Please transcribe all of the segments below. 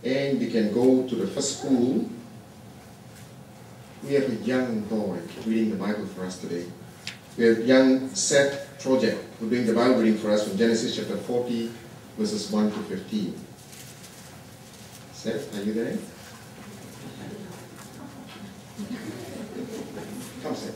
and we can go to the first school. We have a young boy reading the Bible for us today. We have young Seth Project who doing the Bible reading for us from Genesis chapter 40, verses 1 to 15. Seth, are you there? Come, Seth.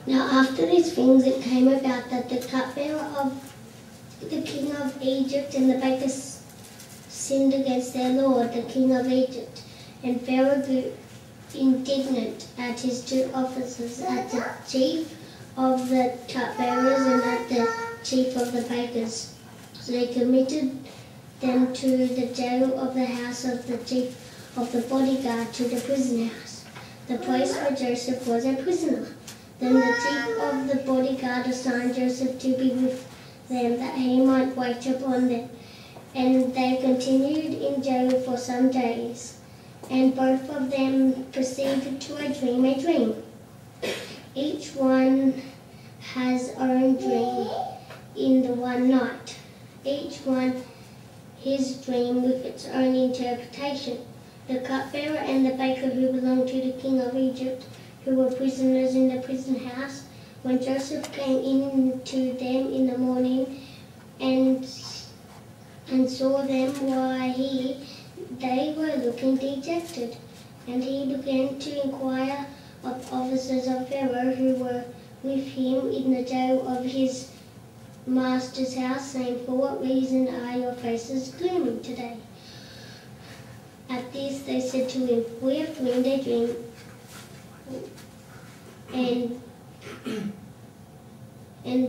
Now after these things it came about that the cupbearer of the king of Egypt and the bakers sinned against their lord, the king of Egypt, and Pharaoh grew indignant at his two officers, at the chief of the cupbearers and at the chief of the bakers. So they committed them to the jail of the house of the chief of the bodyguard, to the prison house, the place where Joseph was a prisoner. Then the chief of the bodyguard assigned Joseph to be with them, that he might wait upon them. And they continued in jail for some days. And both of them proceeded to a dream. Each one has own dream in the one night. Each one his dream with its own interpretation. The cupbearer and the baker who belonged to the king of Egypt, who were prisoners in the prison house, when Joseph came in to them in the morning and saw them they were looking dejected. And he began to inquire of officers of Pharaoh who were with him in the jail of his master's house, saying, "For what reason are your faces gloomy today?" At this they said to him, "We have dreamed a dream, and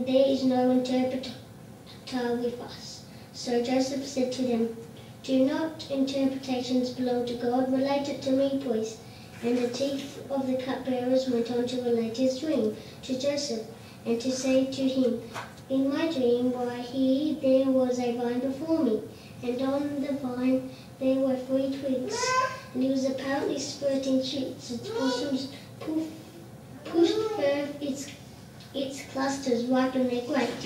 there is no interpreter with us." So Joseph said to them, "Do not interpretations belong to God? Relate it to me, please." And the chief of the cupbearers went on to relate his dream to Joseph, and to say to him, "In my dream, there was a vine before me, and on the vine there were 3 twigs, and it was apparently sprouting shoots. Its blossoms pushed forth its clusters ripen their grapes.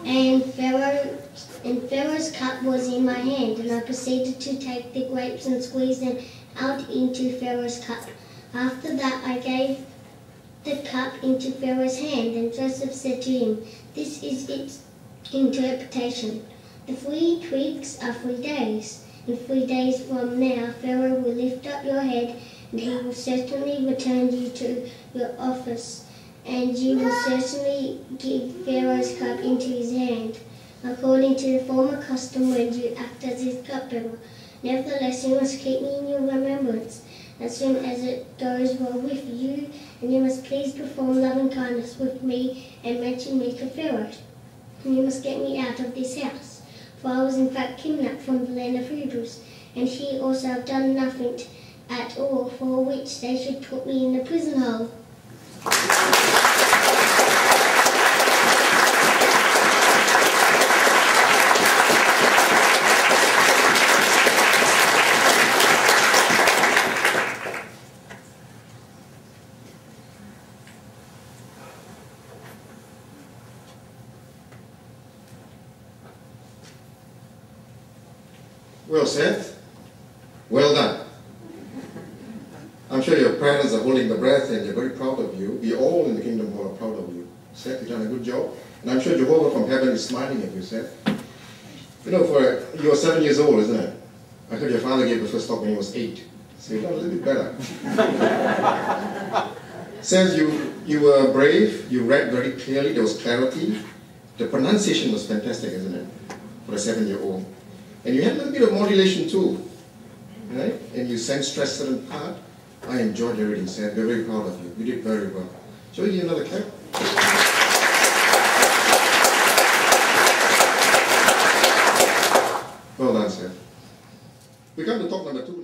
And Pharaoh's cup was in my hand, and I proceeded to take the grapes and squeeze them out into Pharaoh's cup. After that I gave the cup into Pharaoh's hand, and Joseph said to him, 'This is its interpretation. The 3 twigs are 3 days. In 3 days from now Pharaoh will lift up your head, and he will certainly return you to your office, and you will certainly give Pharaoh's cup into his hand, according to the former custom when you act as his cupbearer. Nevertheless, you must keep me in your remembrance as soon as it goes well with you, and you must please perform loving kindness with me and mention me to Pharaoh. And you must get me out of this house, for I was in fact kidnapped from the land of Hebrews, and he also have done nothing at all for which they should put me in the prison hole." Well, Seth, well done. I'm sure your parents are holding the breath and they're very proud of you. We all in the kingdom hall are proud of you. Seth, you've done a good job. And I'm sure Jehovah from heaven is smiling at you, Seth. You know, you were 7 years old, isn't it? I heard your father gave the first talk when he was 8. So you've done a little bit better. Seth, you were brave. You read very clearly. There was clarity. The pronunciation was fantastic, isn't it? For a 7-year-old. And you had a little bit of modulation too, right? And you sang stress certain part. I enjoyed your reading, Seth. We're very proud of you. You did very well. Shall we give you another clap? Well done, Seth. We come to talk number 2.